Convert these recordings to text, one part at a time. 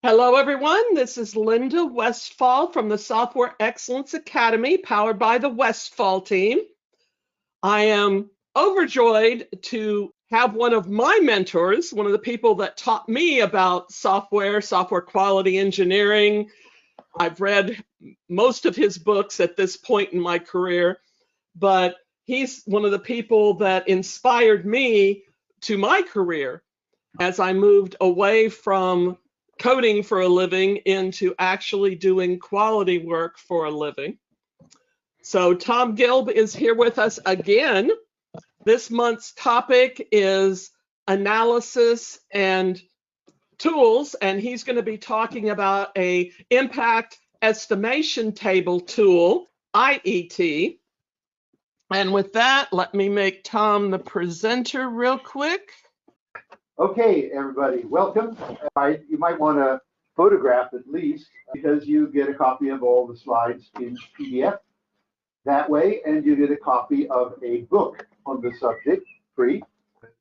Hello, everyone. This is Linda Westfall from the Software Excellence Academy, powered by the Westfall team. I am overjoyed to have one of my mentors, one of the people that taught me about software quality engineering. I've read most of his books at this point in my career, but he's one of the people that inspired me to my career as I moved away from coding for a living into actually doing quality work for a living. So Tom Gilb is here with us again. This month's topic is analysis and tools, and he's going to be talking about a impact estimation table tool, IET. And with that, let me make Tom the presenter real quick. Okay, everybody, welcome. You might want to photograph at least, because you get a copy of all the slides in PDF that way, and you get a copy of a book on the subject free.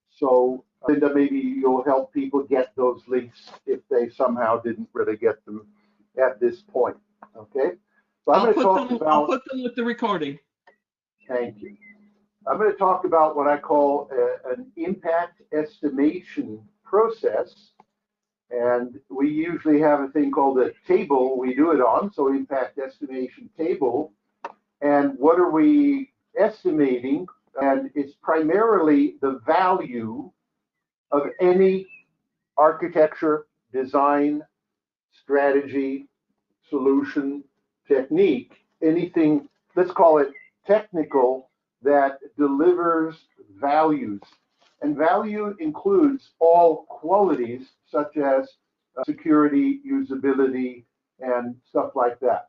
So Linda, maybe you'll help people get those links if they somehow didn't really get them at this point. Okay, so I'll put them with the recording. Thank you. I'm going to talk about what I call an impact estimation process. And we usually have a thing called a table we do it on, so impact estimation table. And what are we estimating? And it's primarily the value of any architecture, design, strategy, solution, technique, anything, let's call it technical, that delivers values. And value includes all qualities such as security, usability, and stuff like that.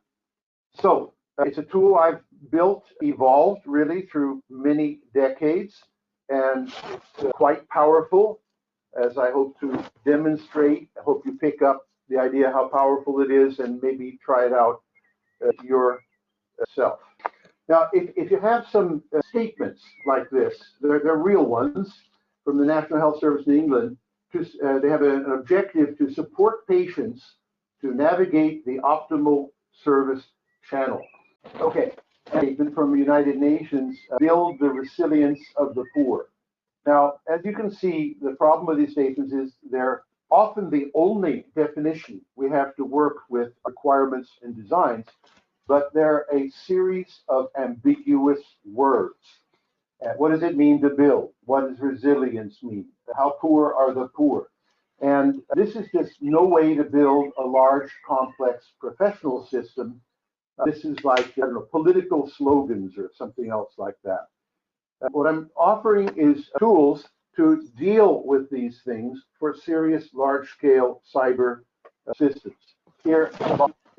So it's a tool I've built, evolved really through many decades, and it's quite powerful, as I hope to demonstrate. I hope you pick up the idea how powerful it is and maybe try it out yourself. Now, if you have some statements like this, they're real ones from the National Health Service in England. They have an objective to support patients to navigate the optimal service channel. Okay, statement from the United Nations, build the resilience of the poor. Now, as you can see, the problem with these statements is they're often the only definition we have to work with requirements and designs, but they're a series of ambiguous words. What does it mean to build? What does resilience mean? How poor are the poor? And this is just no way to build a large, complex professional system. This is like, I don't know, political slogans or something else like that. What I'm offering is tools to deal with these things for serious, large-scale cyber systems. Here,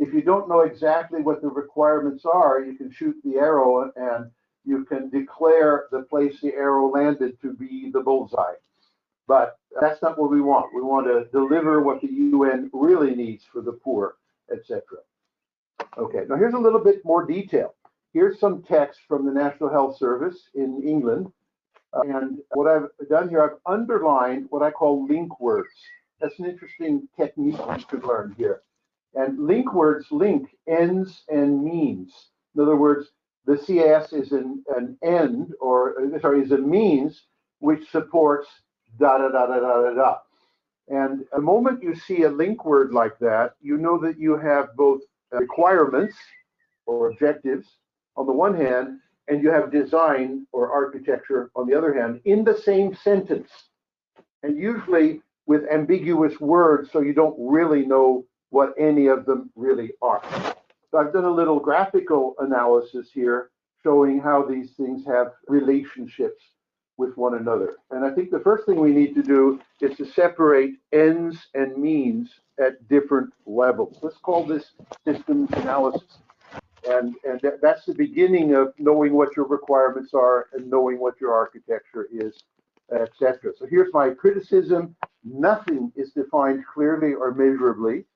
if you don't know exactly what the requirements are, you can shoot the arrow and you can declare the place the arrow landed to be the bullseye. But that's not what we want. We want to deliver what the UN really needs for the poor, etc. Okay, now here's a little bit more detail. Here's some text from the National Health Service in England. And what I've done here, I've underlined what I call link words. That's an interesting technique you could learn here. And link words link ends and means. In other words, the CS is an end, or sorry, is a means which supports da da da da da da da. And the moment you see a link word like that, you know that you have both requirements or objectives on the one hand, and you have design or architecture on the other hand in the same sentence. And usually with ambiguous words, so you don't really know what any of them really are. So I've done a little graphical analysis here showing how these things have relationships with one another. And I think the first thing we need to do is to separate ends and means at different levels. Let's call this systems analysis. And that's the beginning of knowing what your requirements are and knowing what your architecture is, etc. So here's my criticism. Nothing is defined clearly or measurably.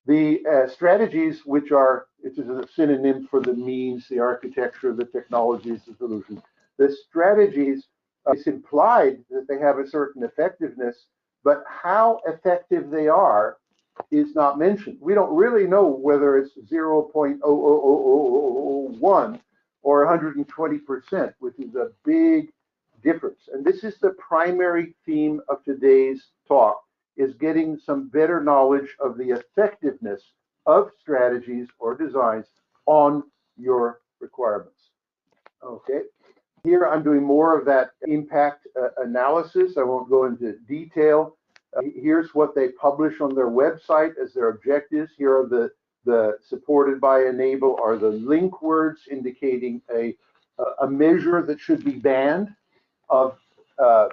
The strategies, which are, it is a synonym for the means, the architecture, the technologies, the solutions. The strategies, it's implied that they have a certain effectiveness, but how effective they are is not mentioned. We don't really know whether it's 0.00001 or 120%, which is a big difference. And this is the primary theme of today's talk, is getting some better knowledge of the effectiveness of strategies or designs on your requirements. Okay, here I'm doing more of that impact analysis. I won't go into detail. Here's what they publish on their website as their objectives. Here are the supported by enable are the link words indicating a measure that should be banned of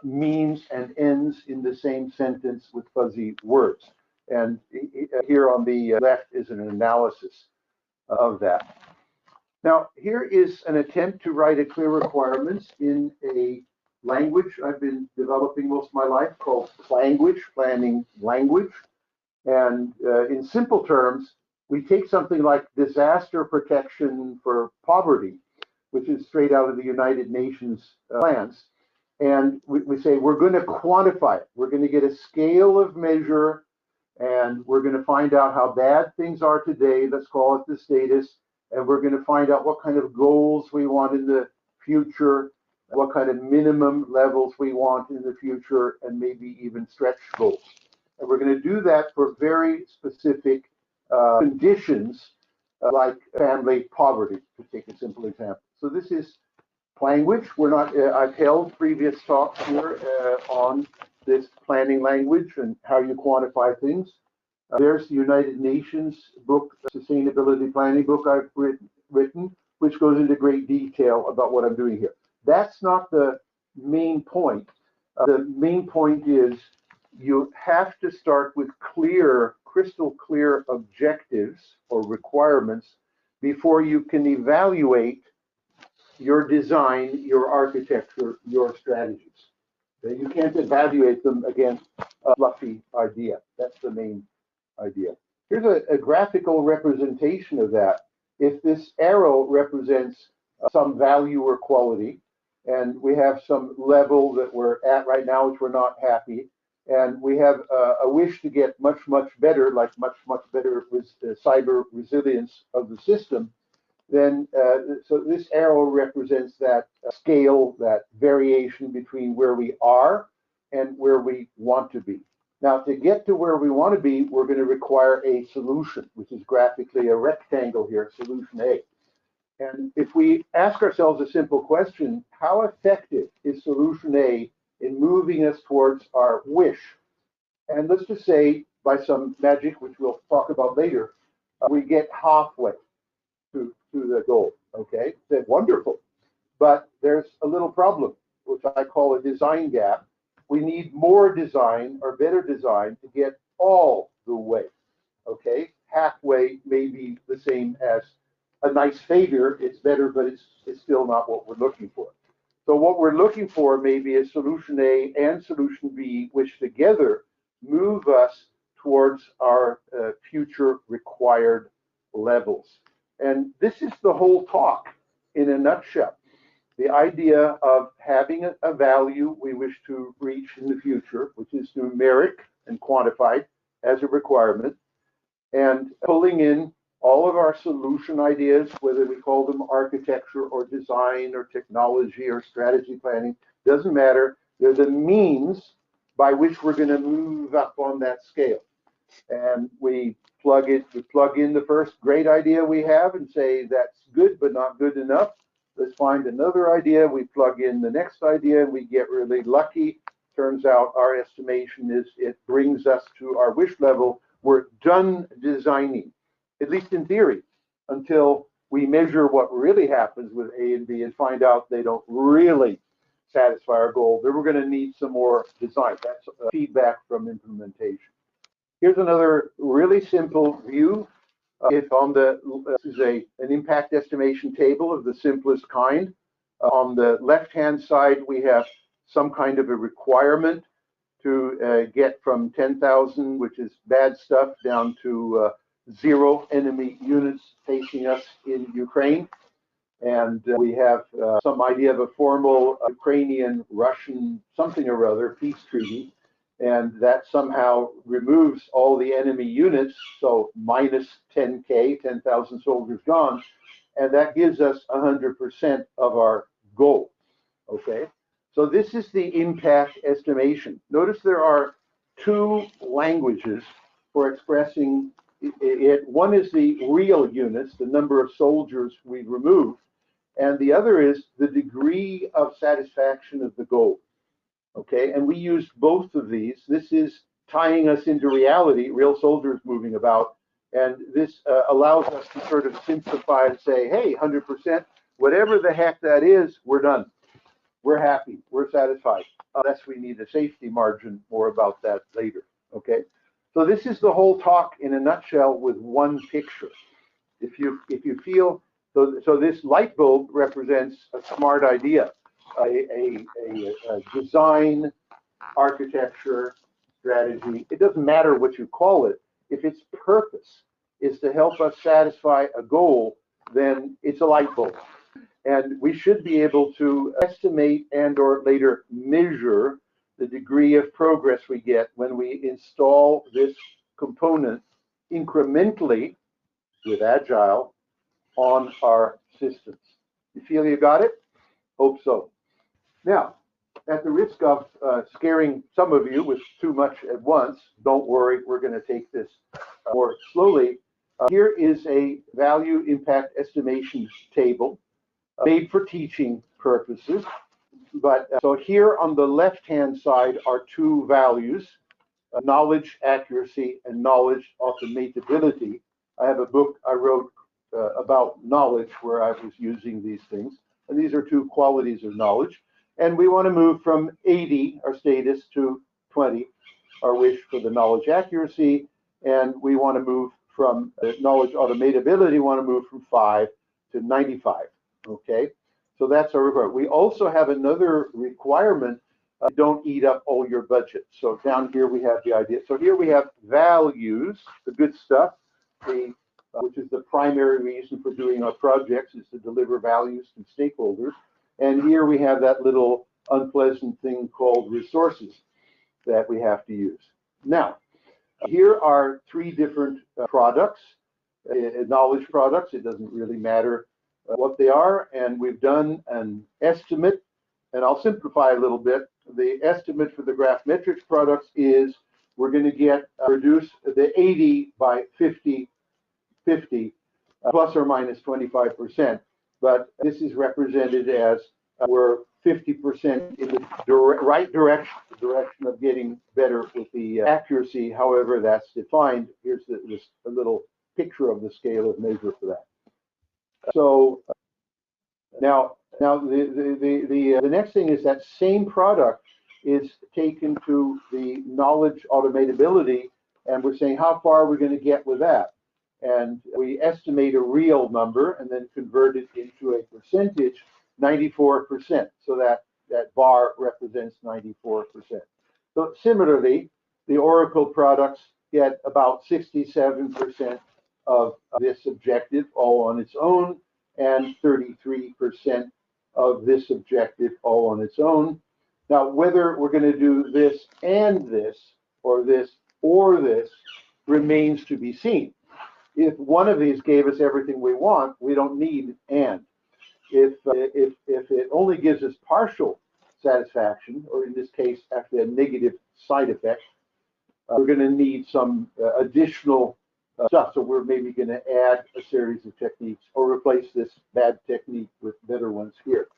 means and ends in the same sentence with fuzzy words. And here on the left is an analysis of that. Now, here is an attempt to write a clear requirements in a language I've been developing most of my life called language, planning language. And in simple terms, we take something like disaster protection for poverty, which is straight out of the United Nations plans. And we say we're going to quantify it. We're going to get a scale of measure, and we're going to find out how bad things are today. Let's call it the status. And we're going to find out what kind of goals we want in the future, what kind of minimum levels we want in the future, and maybe even stretch goals. And we're going to do that for very specific conditions, like family poverty, to take a simple example. So this is language. We're not. I've held previous talks here on this planning language and how you quantify things. There's the United Nations book, Sustainability Planning book I've written, which goes into great detail about what I'm doing here. That's not the main point. The main point is you have to start with clear, crystal clear objectives or requirements before you can evaluate your design, your architecture, your strategies. Okay? You can't evaluate them against a fluffy idea. That's the main idea. Here's a graphical representation of that. If this arrow represents some value or quality, and we have some level that we're at right now, which we're not happy, and we have a wish to get much, much better, like much, much better cyber resilience of the system, then so this arrow represents that scale, that variation between where we are and where we want to be. Now, to get to where we want to be, we're going to require a solution, which is graphically a rectangle here, solution A. And if we ask ourselves a simple question, how effective is solution A in moving us towards our wish? And let's just say, by some magic, which we'll talk about later, we get halfway to the goal, okay? That's wonderful. But there's a little problem, which I call a design gap. We need more design or better design to get all the way, okay? Halfway may be the same as a nice failure. It's better, but it's still not what we're looking for. So what we're looking for maybe is solution A and solution B, which together move us towards our future required levels. And this is the whole talk in a nutshell. The idea of having a value we wish to reach in the future, which is numeric and quantified as a requirement, and pulling in all of our solution ideas, whether we call them architecture or design or technology or strategy planning, doesn't matter. They're the means by which we're going to move up on that scale. And we plug in the first great idea we have and say that's good but not good enough. Let's find another idea. We plug in the next idea and we get really lucky. Turns out our estimation is it brings us to our wish level. We're done designing, at least in theory, until we measure what really happens with A and B and find out they don't really satisfy our goal. Then we're going to need some more design. That's feedback from implementation. Here's another really simple view. It's on the, this is an impact estimation table of the simplest kind. On the left-hand side, we have some kind of a requirement to get from 10,000, which is bad stuff, down to 0 enemy units facing us in Ukraine. And we have some idea of a formal Ukrainian-Russian something or other peace treaty. and that somehow removes all the enemy units, so minus 10K, 10,000 soldiers gone, and that gives us 100% of our goal, okay? So this is the impact estimation. Notice there are two languages for expressing it. One is the real units, the number of soldiers we removed, and the other is the degree of satisfaction of the goal. Okay, and we used both of these. This is tying us into reality, real soldiers moving about, and this allows us to sort of simplify and say, hey, 100%, whatever the heck that is, we're done. We're happy, we're satisfied, unless we need a safety margin. More about that later, okay? So this is the whole talk in a nutshell with one picture. If you feel, so this light bulb represents a smart idea. A design, architecture, strategy. It doesn't matter what you call it. If its purpose is to help us satisfy a goal, then it's a light bulb. And we should be able to estimate and or later measure the degree of progress we get when we install this component incrementally with Agile on our systems. You feel you got it? Hope so. Now, at the risk of scaring some of you with too much at once, don't worry, we're going to take this more slowly. Here is a value impact estimation table made for teaching purposes. But so here on the left-hand side are two values, knowledge accuracy and knowledge automatability. I have a book I wrote about knowledge where I was using these things. And these are two qualities of knowledge. And we want to move from 80, our status, to 20, our wish for the knowledge accuracy. And we want to move from knowledge automatability, want to move from 5 to 95. Okay, so that's our requirement. We also have another requirement, don't eat up all your budget. So down here we have the idea. So here we have values, the good stuff, which is the primary reason for doing our projects, is to deliver values to stakeholders. And here we have that little unpleasant thing called resources that we have to use. Now, here are three different products, knowledge products. It doesn't really matter what they are. And we've done an estimate, and I'll simplify a little bit. The estimate for the graph metrics products is we're going to reduce the 80 by 50, plus or minus 25%. But this is represented as we're 50% in the right direction, the direction of getting better with the accuracy, however that's defined. Here's a little picture of the scale of measure for that. So now the next thing is that same product is taken to the knowledge automatability, and we're saying how far are we going to get with that? And we estimate a real number and then convert it into a percentage, 94%. So that bar represents 94%. So similarly, the Oracle products get about 67% of this objective all on its own, and 33% of this objective all on its own. Now, whether we're going to do this and this, or this or this, remains to be seen. If one of these gave us everything we want, we don't need and. If it only gives us partial satisfaction, or in this case, actually a negative side effect, we're going to need some additional stuff. So we're maybe going to add a series of techniques or replace this bad technique with better ones here.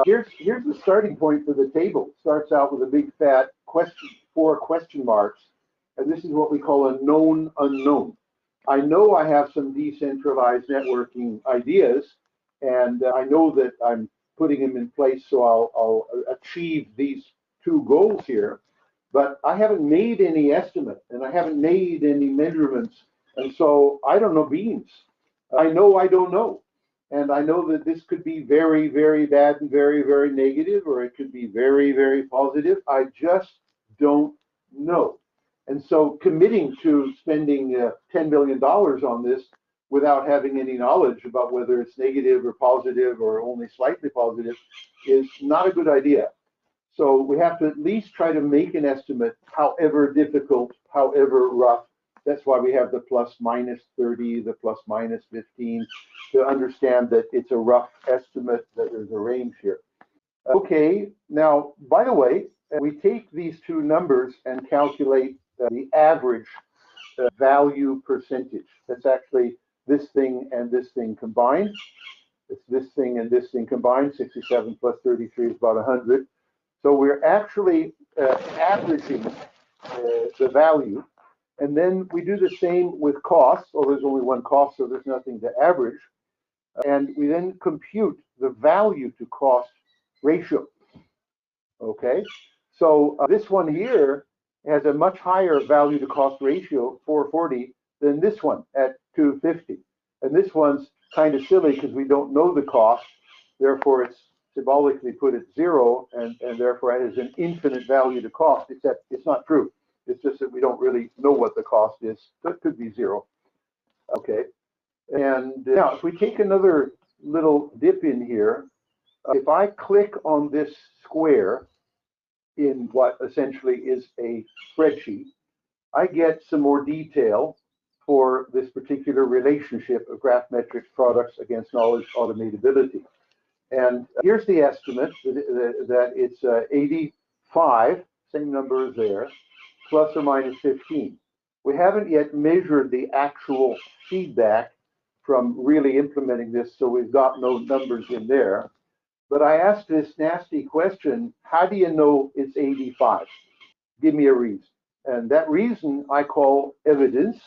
Here's the starting point for the table. It starts out with a big fat question, 4 question marks, and this is what we call a known unknown. I know I have some decentralized networking ideas, and I know that I'm putting them in place, so I'll achieve these 2 goals here. But I haven't made any estimate, and I haven't made any measurements, and so I don't know beans. I know I don't know. And I know that this could be very, very bad and very, very negative, or it could be very, very positive. I just don't know. And so committing to spending $10 million on this without having any knowledge about whether it's negative or positive or only slightly positive is not a good idea. So we have to at least try to make an estimate, however difficult, however rough. That's why we have the plus minus 30, the plus minus 15, to understand that it's a rough estimate, that there's a range here. Okay, now, by the way, we take these two numbers and calculate the average value percentage. That's actually this thing and this thing combined. It's this thing and this thing combined. 67 plus 33 is about 100. So we're actually averaging the value. And then we do the same with costs. Well, there's only one cost, so there's nothing to average. And we then compute the value to cost ratio. Okay, so this one here has a much higher value to cost ratio, 440, than this one at 250. And this one's kind of silly because we don't know the cost. Therefore, it's symbolically put at 0, and therefore it has an infinite value to cost, except it's not true. It's just that we don't really know what the cost is. So it could be 0. Okay, and now if we take another little dip in here, if I click on this square in what essentially is a spreadsheet, I get some more detail for this particular relationship of Graphmetrics products against knowledge automatability. And here's the estimate that it's 85, same number as there, plus or minus 15. We haven't yet measured the actual feedback from really implementing this, so we've got no numbers in there. But I asked this nasty question, how do you know it's 85? Give me a reason. And that reason I call evidence.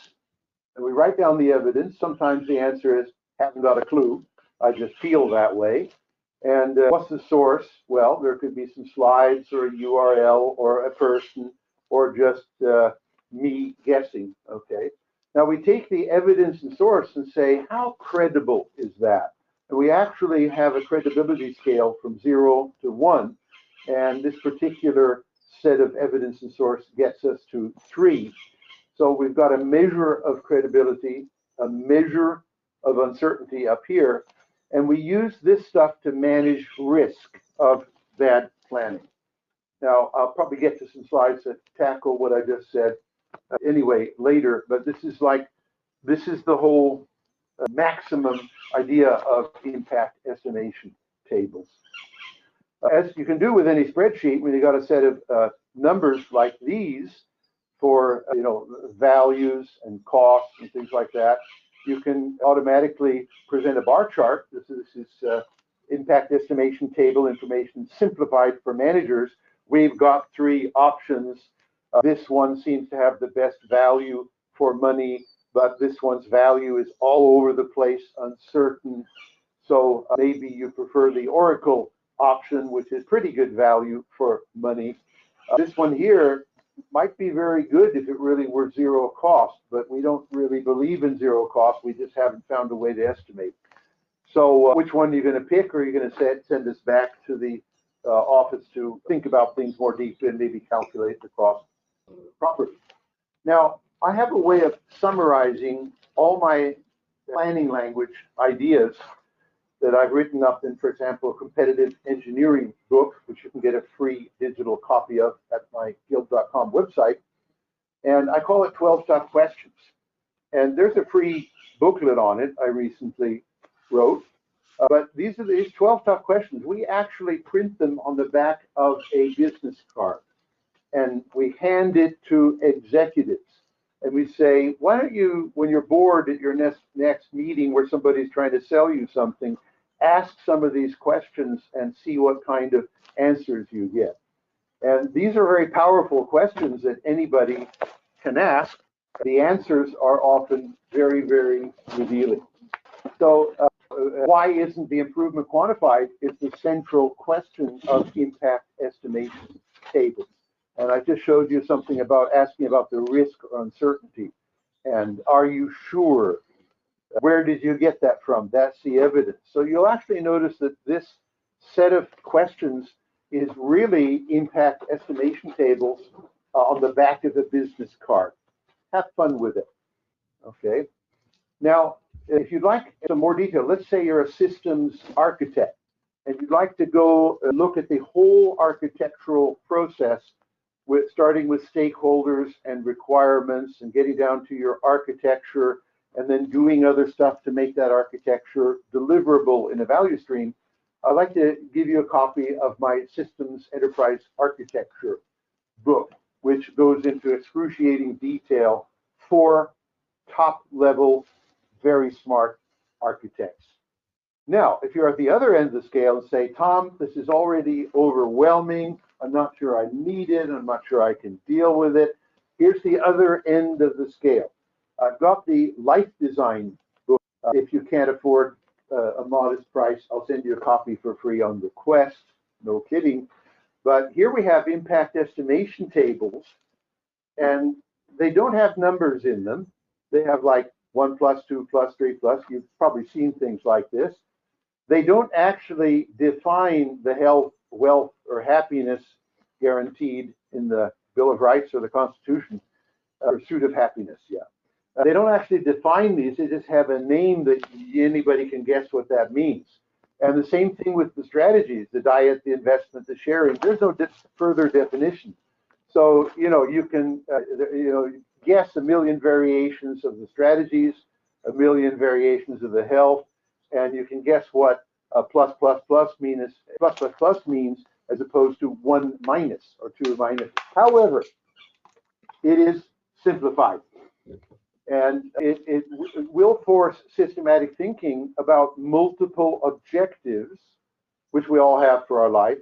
And we write down the evidence. Sometimes the answer is, haven't got a clue. I just feel that way. And what's the source? Well, there could be some slides or a URL or a person or just me guessing, okay? Now we take the evidence and source and say, how credible is that? And we actually have a credibility scale from 0 to 1. And this particular set of evidence and source gets us to 3. So we've got a measure of credibility, a measure of uncertainty up here. And we use this stuff to manage risk of bad planning. Now, I'll probably get to some slides that tackle what I just said anyway later, but this is the whole maximum idea of impact estimation tables. As you can do with any spreadsheet, when you got a set of numbers like these for values and costs and things like that, you can automatically present a bar chart. This is impact estimation table information simplified for managers. We've got 3 options. This one seems to have the best value for money, but this one's value is all over the place, uncertain. So maybe you prefer the Oracle option, which is pretty good value for money. This one here might be very good if it really were 0 cost, but we don't really believe in 0 cost. We just haven't found a way to estimate. So which one are you going to pick, or are you going to send us back to the office to think about things more deeply and maybe calculate the cost properly? Now, I have a way of summarizing all my planning language ideas that I've written up in, for example, a competitive engineering book, which you can get a free digital copy of at my Gilb.com website. And I call it 12 Tough Questions. And there's a free booklet on it I recently wrote. But these are these 12 tough questions. We actually print them on the back of a business card. And we hand it to executives. And we say, why don't you, when you're bored at your next meeting where somebody's trying to sell you something, ask some of these questions and see what kind of answers you get. And these are very powerful questions that anybody can ask. The answers are often very, very revealing. So why isn't the improvement quantified? It's the central question of impact estimation tables. And I just showed you something about asking about the risk or uncertainty. And are you sure? Where did you get that from? That's the evidence. So you'll actually notice that this set of questions is really impact estimation tables on the back of the business card. Have fun with it. Okay. Now, if you'd like some more detail, let's say you're a systems architect and you'd like to go look at the whole architectural process, starting with stakeholders and requirements and getting down to your architecture and then doing other stuff to make that architecture deliverable in a value stream, I'd like to give you a copy of my Systems Enterprise Architecture book, which goes into excruciating detail for top-level, very smart architects. Now, if you're at the other end of the scale and say, Tom, this is already overwhelming, I'm not sure I need it, I'm not sure I can deal with it, here's the other end of the scale. I've got the Life Design book. If you can't afford a modest price, I'll send you a copy for free on request, no kidding. But here we have impact estimation tables, and they don't have numbers in them. They have like 1 plus, 2 plus, 3 plus. You've probably seen things like this. They don't actually define the health, wealth, or happiness guaranteed in the Bill of Rights or the Constitution, pursuit of happiness, yeah. They don't actually define these, they just have a name that anybody can guess what that means. And the same thing with the strategies, the diet, the investment, the sharing, there's no further definition. So, you can, guess a million variations of the strategies, a million variations of the health, and you can guess what plus means as opposed to 1 minus or 2 minus. However, it is simplified. And it will force systematic thinking about multiple objectives, which we all have for our life,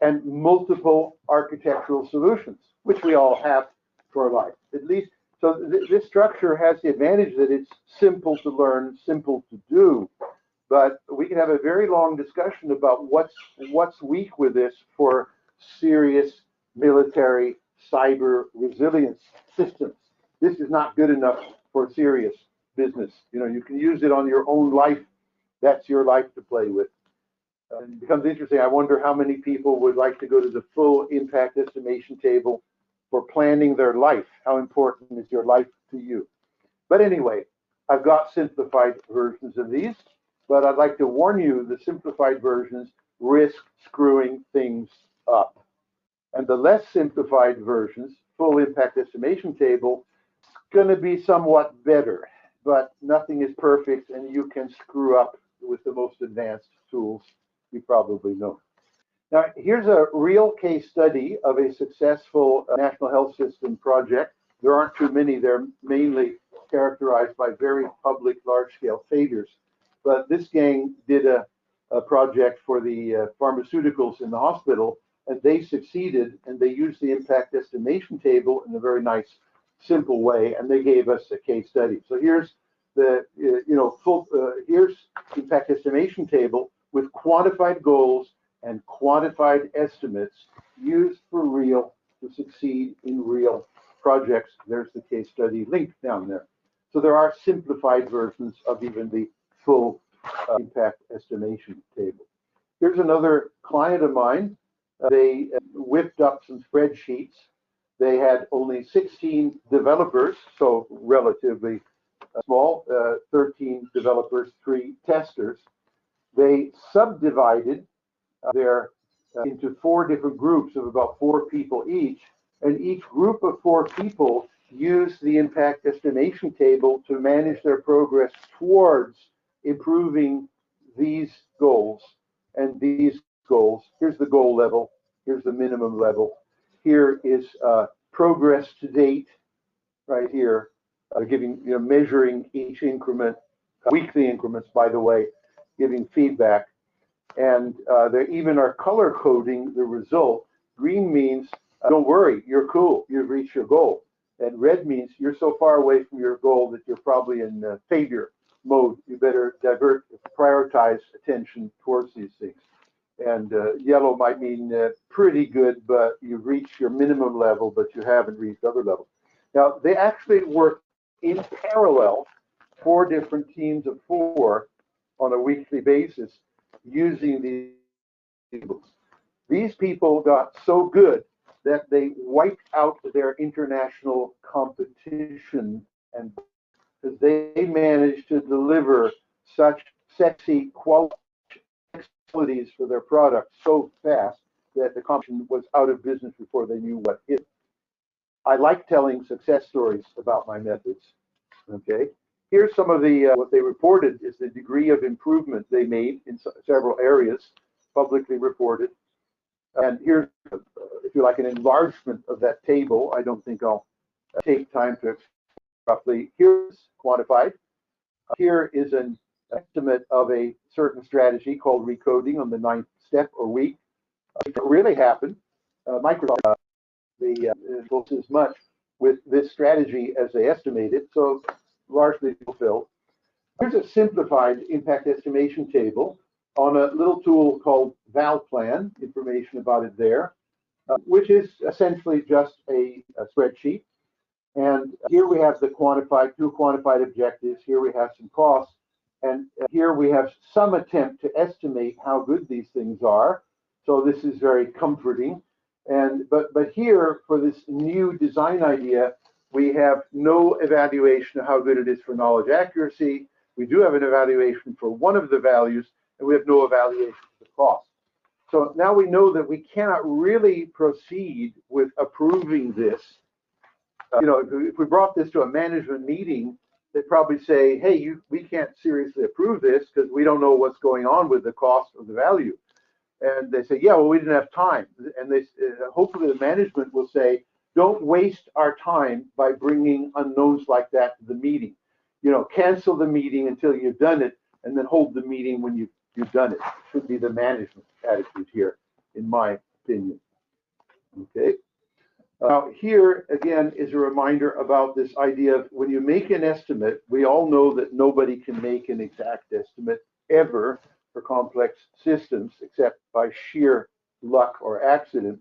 and multiple architectural solutions, which we all have for our life. At least, so this structure has the advantage that it's simple to learn, simple to do. But we can have a very long discussion about what's weak with this for serious military cyber resilience systems. This is not good enough for serious business. You can use it on your own life. That's your life to play with. It becomes interesting. I wonder how many people would like to go to the full impact estimation table for planning their life. How important is your life to you? But anyway, I've got simplified versions of these, but I'd like to warn you, the simplified versions risk screwing things up. And the less simplified versions, full impact estimation table, going to be somewhat better, but nothing is perfect, and you can screw up with the most advanced tools you probably know. Now, here's a real case study of a successful national health system project. There aren't too many. They're mainly characterized by very public, large-scale failures. But this gang did a project for the pharmaceuticals in the hospital, and they succeeded, and they used the impact estimation table in a very nice, simple way, and they gave us a case study. So here's the here's impact estimation table with quantified goals and quantified estimates used for real to succeed in real projects. There's the case study link down there. So there are simplified versions of even the full impact estimation table. Here's another client of mine. They whipped up some spreadsheets. They had only 16 developers, so relatively small, 13 developers, 3 testers. They subdivided into 4 different groups of about 4 people each, and each group of 4 people used the impact estimation table to manage their progress towards improving these goals and these goals. Here's the goal level, here's the minimum level. Here is progress to date, right here, measuring each increment, weekly increments, by the way, giving feedback. And they even are color coding the result. Green means, don't worry, you're cool, you've reached your goal. And red means you're so far away from your goal that you're probably in failure mode. You better prioritize attention towards these things. And yellow might mean pretty good, but you've reached your minimum level, but you haven't reached other levels. Now, they actually work in parallel, 4 different teams of 4 on a weekly basis using these tables. These people got so good that they wiped out their international competition, and because they managed to deliver such sexy quality facilities for their products so fast that the competition was out of business before they knew what hit. I like telling success stories about my methods. Okay, here's some of the what they reported is the degree of improvement they made in several areas, publicly reported. And here's, if you like, an enlargement of that table. I don't think I'll take time to roughly. Here's quantified. Here is an estimate of a certain strategy called recoding on the 9th step or week. If it really happened, Microsoft involves as much with this strategy as they estimated, so largely fulfilled. Here's a simplified impact estimation table on a little tool called ValPlan, information about it there, which is essentially just a spreadsheet. And here we have the quantified, 2 quantified objectives. Here we have some costs. And here we have some attempt to estimate how good these things are. So this is very comforting. And but here, for this new design idea, we have no evaluation of how good it is for knowledge accuracy. We do have an evaluation for one of the values, and we have no evaluation for the cost. So now we know that we cannot really proceed with approving this. If we brought this to a management meeting, they'd probably say, hey, we can't seriously approve this because we don't know what's going on with the cost or the value. And they say, yeah, well, we didn't have time. And they hopefully the management will say, don't waste our time by bringing unknowns like that to the meeting. Cancel the meeting until you've done it, and then hold the meeting when you've done it. Should be the management attitude here, in my opinion. Okay. Now, here again is a reminder about this idea of when you make an estimate, we all know that nobody can make an exact estimate ever for complex systems except by sheer luck or accident.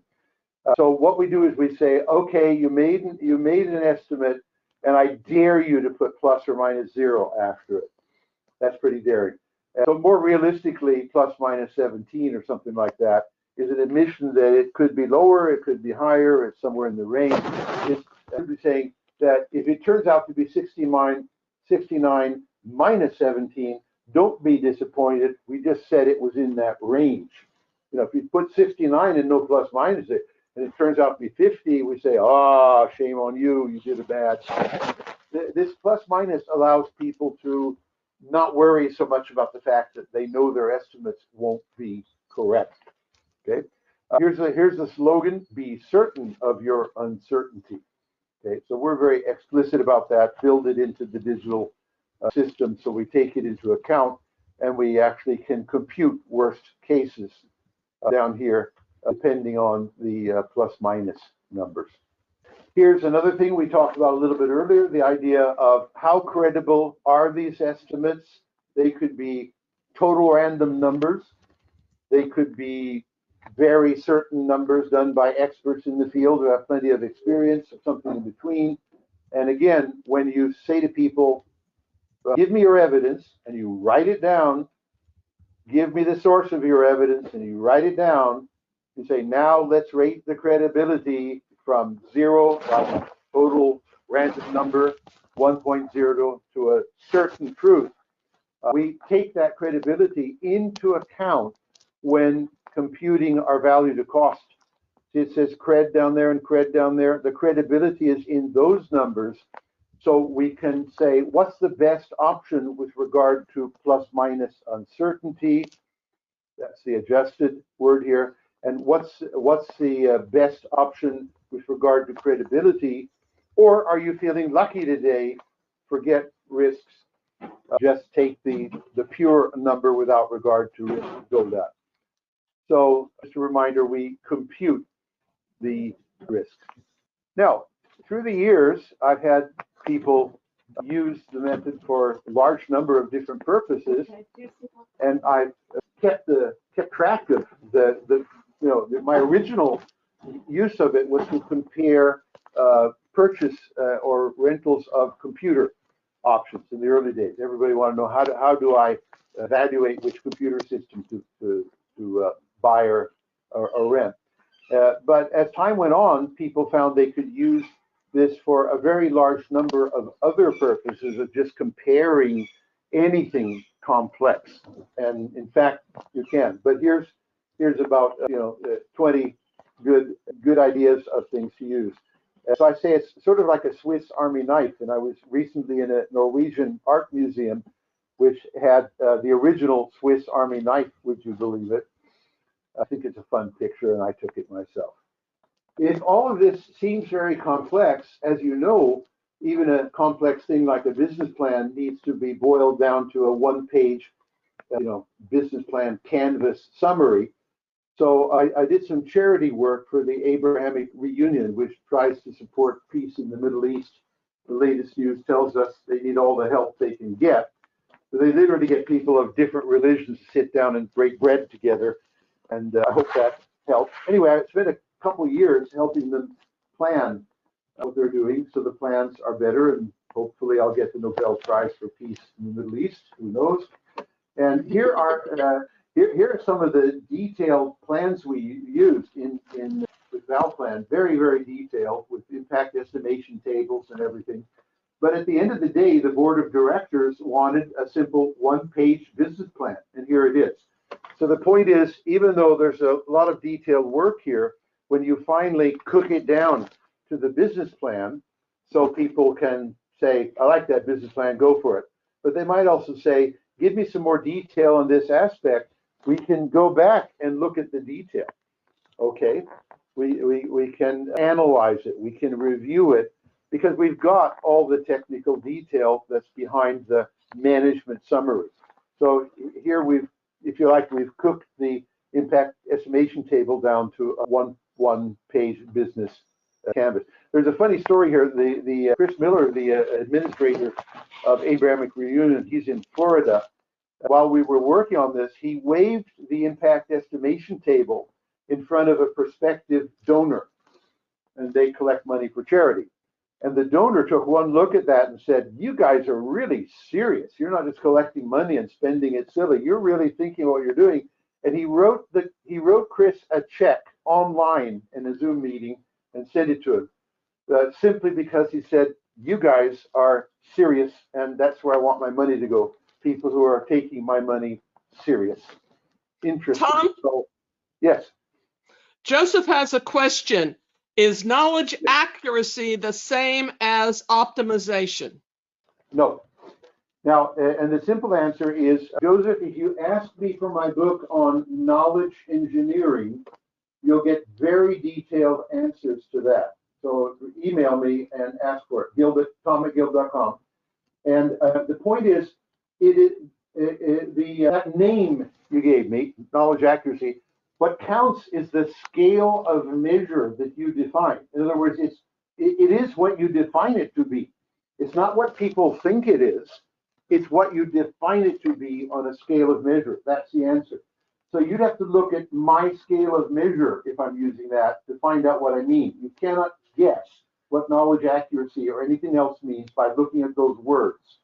So what we do is we say, okay, you made an estimate, and I dare you to put plus or minus 0 after it. That's pretty daring. So more realistically, plus minus 17 or something like that is an admission that it could be lower, it could be higher, it's somewhere in the range. It's simply saying that if it turns out to be 69 minus 17, don't be disappointed. We just said it was in that range. If you put 69 and no plus minus it, and it turns out to be 50, we say, oh, shame on you, you did a bad. This plus minus allows people to not worry so much about the fact that they know their estimates won't be correct. Okay, here's the slogan: be certain of your uncertainty. Okay, so we're very explicit about that. Build it into the digital system, so we take it into account, and we actually can compute worst cases down here, depending on the plus minus numbers. Here's another thing we talked about a little bit earlier: the idea of how credible are these estimates. They could be total random numbers. They could be very certain numbers done by experts in the field who have plenty of experience, or something in between. And again, when you say to people, give me your evidence, and you write it down, give me the source of your evidence, and you write it down, you say, now let's rate the credibility from 0, like a total random number, 1.0 to a certain truth. We take that credibility into account when computing our value to cost. It says cred down there and cred down there. The credibility is in those numbers. So we can say, what's the best option with regard to plus minus uncertainty? That's the adjusted word here. And what's the best option with regard to credibility? Or are you feeling lucky today? Forget risks. Just take the pure number without regard to risk. Go that. So just a reminder, we compute the risk. Now, through the years, I've had people use the method for a large number of different purposes, and I've kept track of my original use of it was to compare purchase or rentals of computer options in the early days. Everybody wanted to know how do I evaluate which computer system to buy or rent. But as time went on, people found they could use this for a very large number of other purposes of just comparing anything complex. And in fact, you can. But here's about 20 good ideas of things to use. So I say it's sort of like a Swiss Army knife. And I was recently in a Norwegian art museum, which had the original Swiss Army knife. Would you believe it? I think it's a fun picture, and I took it myself. If all of this seems very complex, as you know, even a complex thing like a business plan needs to be boiled down to a one-page, business plan canvas summary. So I did some charity work for the Abrahamic Reunion, which tries to support peace in the Middle East. The latest news tells us they need all the help they can get. But they literally get people of different religions to sit down and break bread together. And I hope that helps. Anyway, I spent a couple of years helping them plan what they're doing, so the plans are better, and hopefully I'll get the Nobel Prize for Peace in the Middle East. Who knows? And here are some of the detailed plans we used with ValPlan. Very, very detailed with impact estimation tables and everything. But at the end of the day, the board of directors wanted a simple one-page business plan, and here it is. So the point is, even though there's a lot of detailed work here, when you finally cook it down to the business plan, so people can say, I like that business plan, go for it. But they might also say, give me some more detail on this aspect. We can go back and look at the detail. Okay, we can analyze it, we can review it, because we've got all the technical detail that's behind the management summary. So here if you like, we've cooked the impact estimation table down to a one-page business canvas. There's a funny story here. The Chris Miller, the administrator of Abrahamic Reunion, he's in Florida. While we were working on this, he waved the impact estimation table in front of a prospective donor, and they collect money for charity. And the donor took one look at that and said, you guys are really serious. You're not just collecting money and spending it silly. You're really thinking what you're doing. And he wrote Chris a check online in a Zoom meeting and sent it to him, simply because he said, you guys are serious, and that's where I want my money to go. People who are taking my money serious. Interesting. Tom? So, yes. Joseph has a question. Is knowledge accuracy the same as optimization? No. Now, and the simple answer is, Joseph, if you ask me for my book on knowledge engineering, you'll get very detailed answers to that. So email me and ask for it, Tom@Gilb.com. And the point is, that name you gave me, knowledge accuracy, what counts is the scale of measure that you define. In other words, it is what you define it to be. It's not what people think it is. It's what you define it to be on a scale of measure. That's the answer. So you'd have to look at my scale of measure, if I'm using that, to find out what I mean. You cannot guess what knowledge accuracy or anything else means by looking at those words.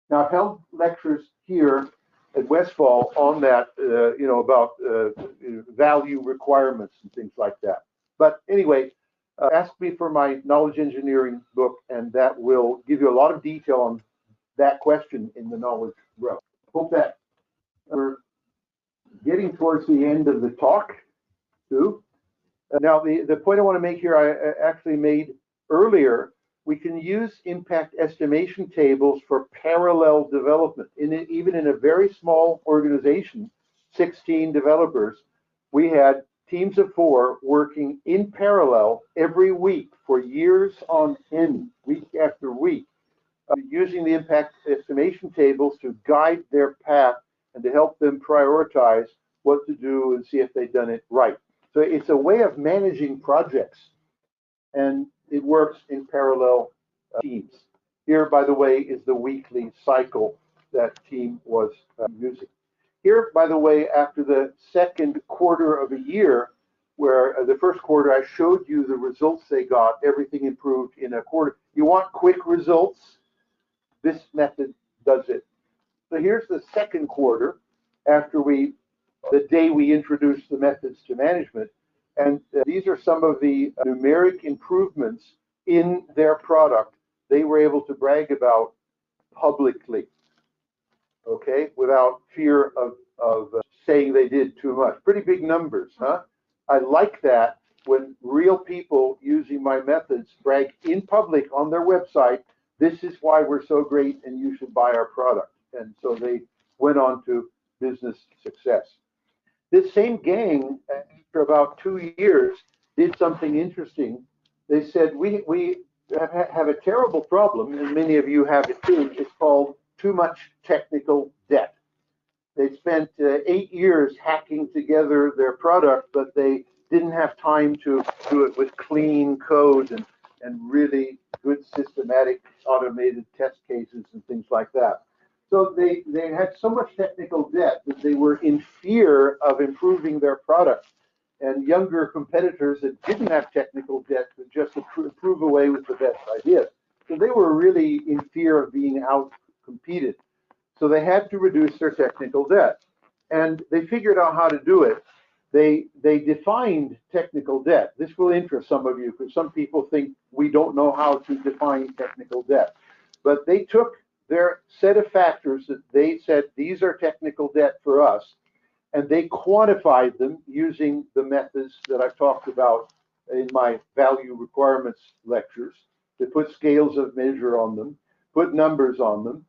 Now, I've held lectures here at Westfall on that, about value requirements and things like that. But anyway, ask me for my knowledge engineering book, and that will give you a lot of detail on that question in the knowledge realm. Hope that we're getting towards the end of the talk, too. Now, the point I want to make here, I actually made earlier. We can use impact estimation tables for parallel development. Even in a very small organization, 16 developers, we had teams of 4 working in parallel every week for years on end, week after week, using the impact estimation tables to guide their path and to help them prioritize what to do and see if they've done it right. So it's a way of managing projects, and it works in parallel teams. Here, by the way, is the weekly cycle that team was using. Here, by the way, after the second quarter of a year, where the first quarter I showed you the results they got, everything improved in a quarter. You want quick results? This method does it. So here's the second quarter after the day we introduced the methods to management. And these are some of the numeric improvements in their product they were able to brag about publicly. okay, without fear of saying they did too much. Pretty big numbers, huh? I like that when real people using my methods brag in public on their website, this is why we're so great and you should buy our product. And so they went on to business success. This same gang, after about 2 years, did something interesting. They said, we have a terrible problem, and many of you have it too. It's called too much technical debt. They spent 8 years hacking together their product, but they didn't have time to do it with clean code and really good systematic automated test cases and things like that. So they had so much technical debt that they were in fear of improving their product. And younger competitors that didn't have technical debt could just improve away with the best ideas. So they were really in fear of being out-competed. So they had to reduce their technical debt. And they figured out how to do it. They defined technical debt. This will interest some of you because some people think we don't know how to define technical debt. But they took their set of factors that they said, these are technical debt for us, and they quantified them using the methods that I've talked about in my value requirements lectures. They put scales of measure on them, put numbers on them,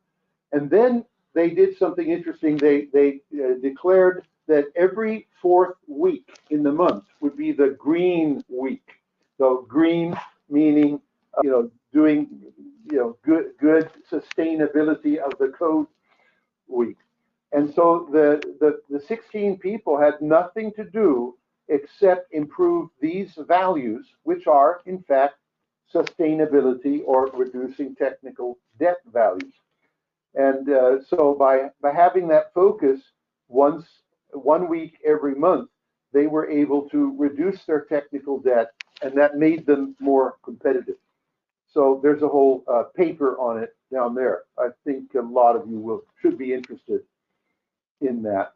and then they did something interesting. They declared that every fourth week in the month would be the green week. So green meaning, doing, good sustainability of the code week. And so the 16 people had nothing to do except improve these values, which are in fact sustainability or reducing technical debt values. And so by having that focus one week every month, they were able to reduce their technical debt, and that made them more competitive. So there's a whole paper on it down there. I think a lot of you should be interested in that.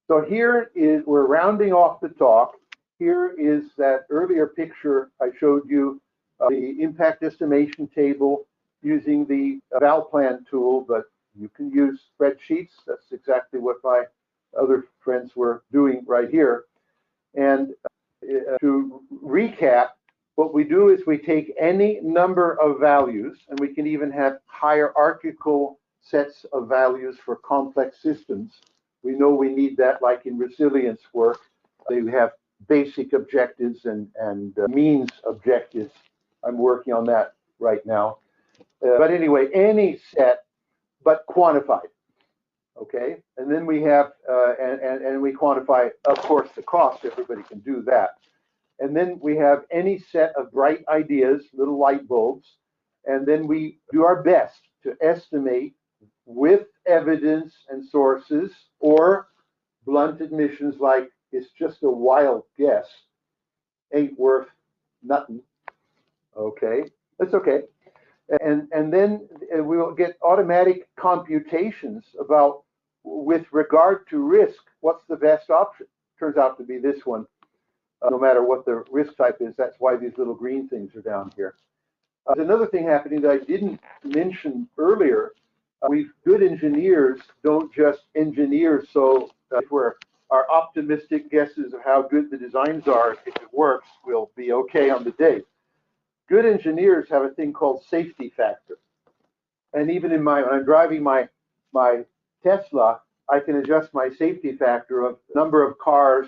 So here is, we're rounding off the talk. Here is that earlier picture I showed you, the impact estimation table using the ValPlan tool, but you can use spreadsheets. That's exactly what my other friends were doing right here. And to recap, what we do is we take any number of values, and we can even have hierarchical sets of values for complex systems. We know we need that, like in resilience work. They have basic objectives and means objectives. I'm working on that right now. But anyway, any set, but quantified. Okay, and then we have, and we quantify, of course, the cost. Everybody can do that. And then we have any set of bright ideas, little light bulbs, and then we do our best to estimate with evidence and sources, or blunt admissions like it's just a wild guess, ain't worth nothing. Okay, that's okay. And then we will get automatic computations about, with regard to risk, what's the best option? Turns out to be this one. No matter what the risk type is, that's why these little green things are down here. There's another thing happening that I didn't mention earlier. Good engineers don't just engineer so where our optimistic guesses of how good the designs are, if it works, we'll be okay on the day. Good engineers have a thing called safety factor. And even in when I'm driving my Tesla, I can adjust my safety factor of number of cars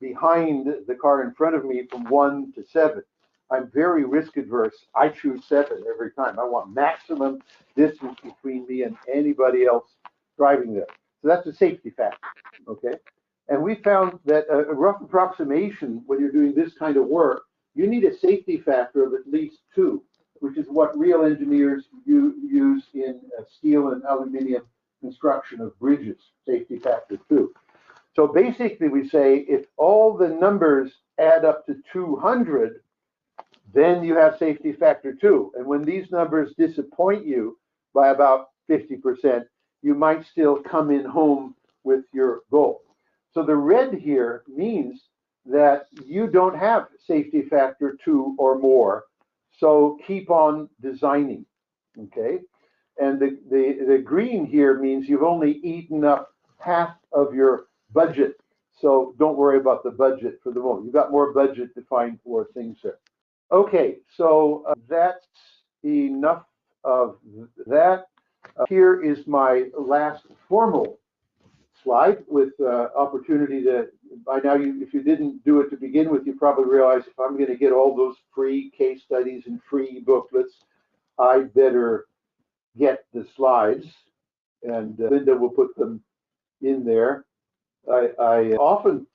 behind the car in front of me from 1 to 7. I'm very risk adverse. I choose 7 every time. I want maximum distance between me and anybody else driving there. So that's a safety factor, okay? And we found that a rough approximation, when you're doing this kind of work, you need a safety factor of at least 2, which is what real engineers use in steel and aluminum construction of bridges, safety factor 2. So basically we say if all the numbers add up to 200, then you have safety factor 2. And when these numbers disappoint you by about 50%, you might still come in home with your goal. So the red here means that you don't have safety factor 2 or more. So keep on designing, okay? And the green here means you've only eaten up half of your budget. So don't worry about the budget for the moment. You've got more budget to find more things there. Okay, so that's enough of that. Here is my last formal slide with opportunity to, by now, if you didn't do it to begin with, you probably realize if I'm going to get all those free case studies and free booklets, I better get the slides, and Linda will put them in there. I often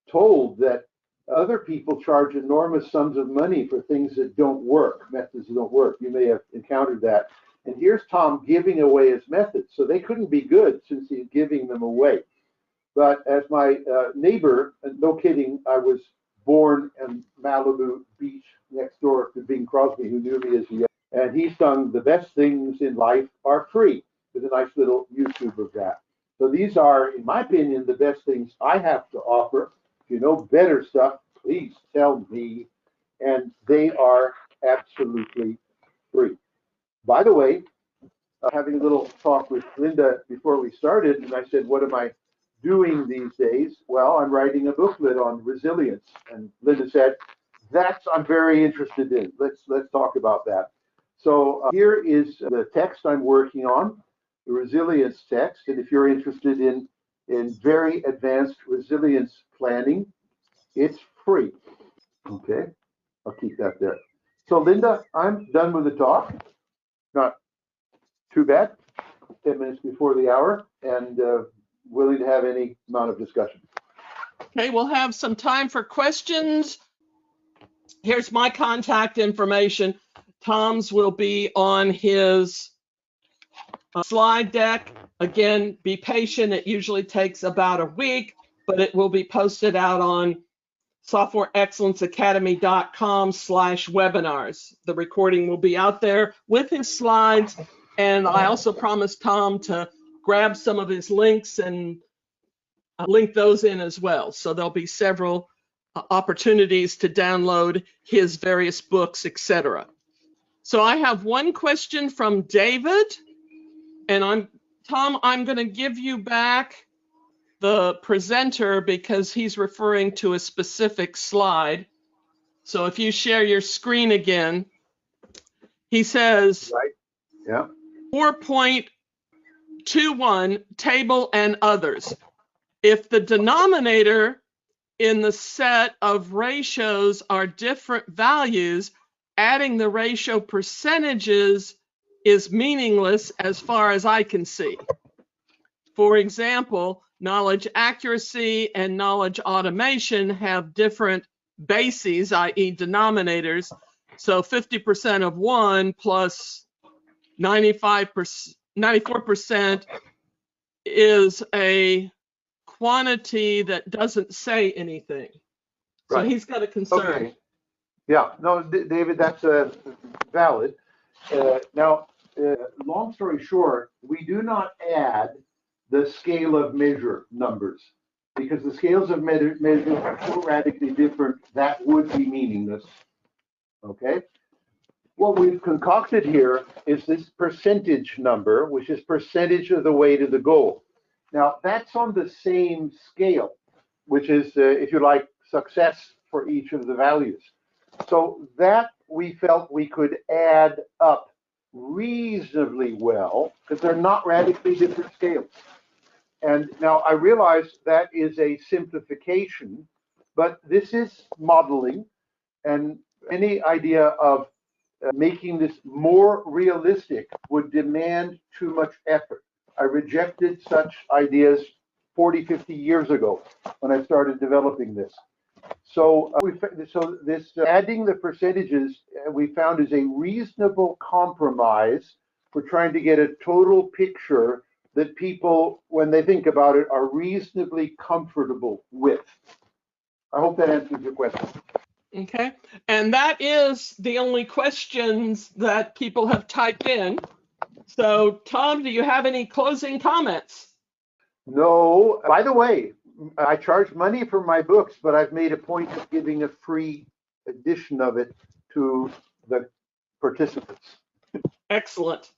told that other people charge enormous sums of money for things that don't work, methods that don't work. You may have encountered that. And here's Tom giving away his methods. So they couldn't be good since he's giving them away. But as my neighbor, and no kidding, I was born in Malibu Beach next door to Bing Crosby, who knew me as a young, and he sung "The Best Things in Life Are Free" with a nice little YouTube of that. So these are, in my opinion, the best things I have to offer. If you know better stuff, please tell me. And they are absolutely free. By the way, having a little talk with Linda before we started, and I said, what am I doing these days? Well, I'm writing a booklet on resilience. And Linda said, that's I'm very interested in. Let's talk about that. So here is the text I'm working on, the resilience text. And if you're interested in very advanced resilience planning, it's free. Okay, I'll keep that there. So Linda, I'm done with the talk. Not too bad. 10 minutes before the hour, and willing to have any amount of discussion. Okay, we'll have some time for questions. Here's my contact information. Tom's will be on his slide deck. Again, be patient. It usually takes about a week, but it will be posted out on softwareexcellenceacademy.com/webinars. The recording will be out there with his slides. And I also promised Tom to grab some of his links and link those in as well. So there'll be several opportunities to download his various books, etc. So I have one question from David, and Tom, I'm going to give you back the presenter because he's referring to a specific slide. So if you share your screen again, he says, right. Yeah. 4.21 table and others. If the denominator in the set of ratios are different values, adding the ratio percentages is meaningless as far as I can see. For example, knowledge accuracy and knowledge automation have different bases, i.e. denominators. So 50% of one plus 94% is a quantity that doesn't say anything. So right. He's got a concern. Okay. Yeah, no, David, that's valid. Now, long story short, we do not add the scale of measure numbers because the scales of measure are so radically different that would be meaningless. Okay. What we've concocted here is this percentage number, which is percentage of the way to the goal. Now, that's on the same scale, which is, if you like, success for each of the values. So that we felt we could add up reasonably well because they're not radically different scales. And now I realize that is a simplification, but this is modeling, and any idea of making this more realistic would demand too much effort. I rejected such ideas 40, 50 years ago when I started developing this. So, adding the percentages we found is a reasonable compromise for trying to get a total picture that people, when they think about it, are reasonably comfortable with. I hope that answers your question. Okay, and that is the only questions that people have typed in. So, Tom, do you have any closing comments? No. By the way, I charge money for my books, but I've made a point of giving a free edition of it to the participants. Excellent.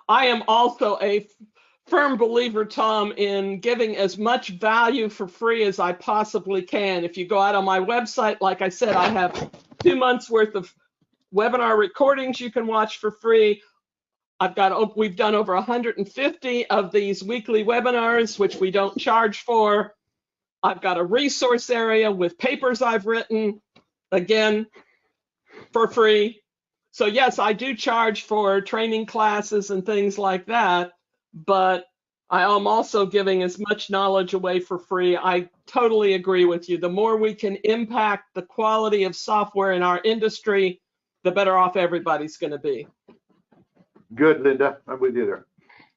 I am also a firm believer, Tom, in giving as much value for free as I possibly can. If you go out on my website, like I said, I have 2 months worth of webinar recordings you can watch for free. We've done over 150 of these weekly webinars, which we don't charge for. I've got a resource area with papers I've written, again, for free. So yes, I do charge for training classes and things like that, but I am also giving as much knowledge away for free. I totally agree with you. The more we can impact the quality of software in our industry, the better off everybody's going to be. Good, Linda. I'm with you there.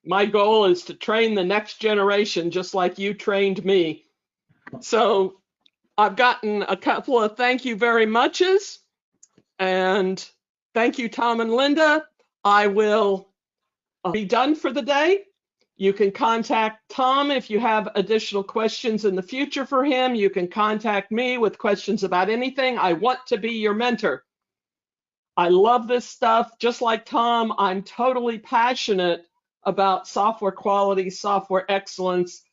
My goal is to train the next generation just like you trained me. So I've gotten a couple of thank you very muches, and thank you, Tom and Linda. I will be done for the day. You can contact Tom if you have additional questions in the future for him. You can contact me with questions about anything. I want to be your mentor. I love this stuff. Just like Tom, I'm totally passionate about software quality, software excellence.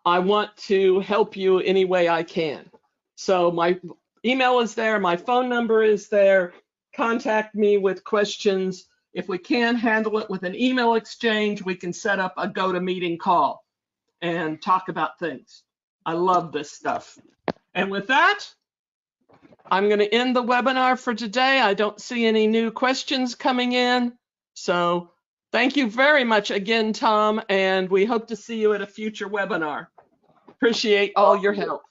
I want to help you any way I can. So my email is there, my phone number is there. Contact me with questions. If we can't handle it with an email exchange, we can set up a go-to-meeting call and talk about things. I love this stuff. And with that, I'm going to end the webinar for today. I don't see any new questions coming in. So thank you very much again, Tom, and we hope to see you at a future webinar. Appreciate all your help.